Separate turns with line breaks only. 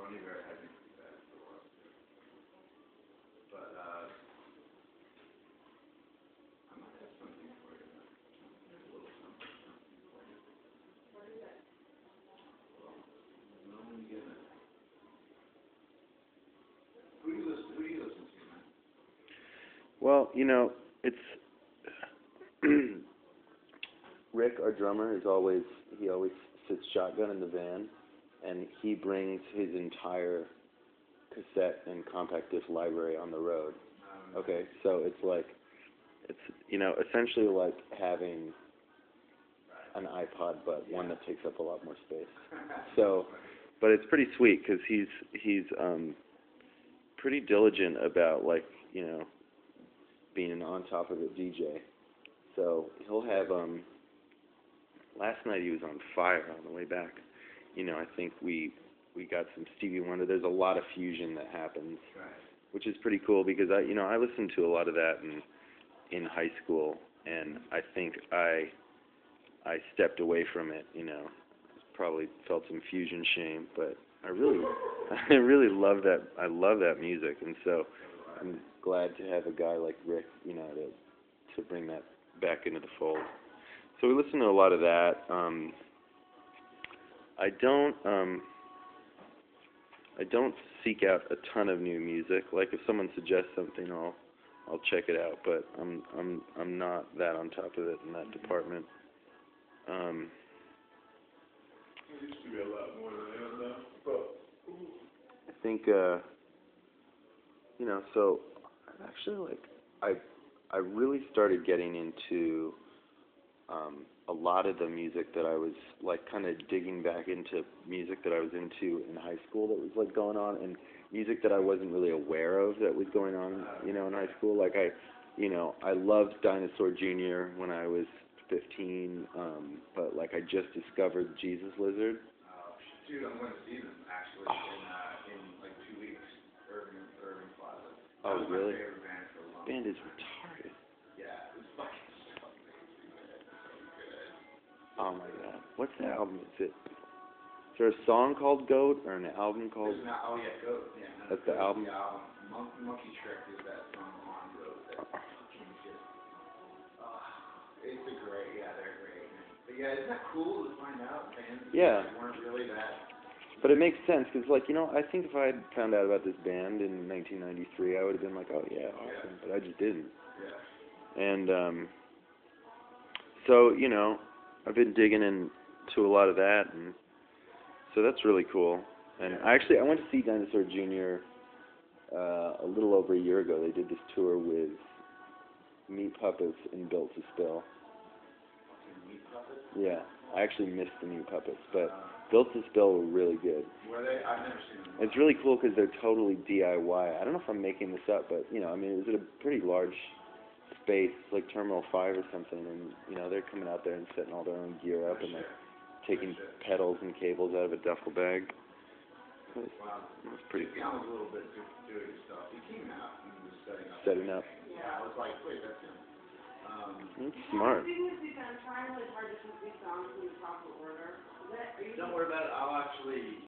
Tony Bear had me do that for a while too. But I might have something for you. There's a little something for you. What is it? Well, no one getting it. Who do you listen to, man?
Well, you know, it's Rick, our drummer, he always sits shotgun in the van, and he brings his entire cassette and compact disc library on the road. Okay, so it's you know, essentially like having an iPod, but one that takes up a lot more space. So, but it's pretty sweet because he's pretty diligent about, like, you know, being an on top of it DJ. So he'll have last night he was on fire on the way back. You know, I think we got some Stevie Wonder. There's a lot of fusion that happens, which is pretty cool because I listened to a lot of that in high school, and I think I stepped away from it. You know, probably felt some fusion shame, but I really love that. I love that music, and so I'm glad to have a guy like Rick, you know, to bring that back into the fold. So we listen to a lot of that. I don't seek out a ton of new music. Like if someone suggests something, I'll check it out. But I'm not that on top of it in that department.
There used to be a lot more than that now. But
I think you know. So actually, like I really started getting into a lot of the music that I was like kind of digging back into music that I was into in high school that was like going on, and music that I wasn't really aware of that was going on, you know, in high school. Like I loved Dinosaur Jr. when I was 15, but like I just discovered Jesus Lizard.
Dude, I'm going to see them actually in like 2 weeks. Irving Plaza.
Oh, really?
My favorite band for a long
Band is
time.
retarded.
Yeah, it's fucking so amazing, man. It's so good.
Oh my God, what's the album? Is there a song called Goat or an album called?
Oh yeah, Goat. Yeah, no,
that's the album.
The album. Monkey Trick is that song on Goat. That's fucking just. It's a great. Yeah, they're great. Man. But yeah, isn't that cool to find out bands weren't really that.
But it makes sense because, like, you know, I think if I had found out about this band in 1993, I would have been like, oh yeah, awesome. But I just didn't.
Yeah.
And so, you know, I've been digging into a lot of that, and so that's really cool. And I went to see Dinosaur Jr. A little over a year ago. They did this tour with Meat Puppets and Built to Spill.
Meat Puppets?
Yeah, I actually missed the Meat Puppets, but Built to Spill were really good.
Were they? I've never seen them.
It's really cool because they're totally DIY. I don't know if I'm making this up, but, you know, I mean, it was at a pretty large space, like Terminal 5 or something, and, you know, they're coming out there and setting all their own gear up and, like, taking pedals and cables out of a duffel bag. It was pretty cool.
He was a little bit doing stuff. He came out and was
setting up.
Yeah, I was like, wait, that's him.
That's smart.
Don't worry about it. I'll actually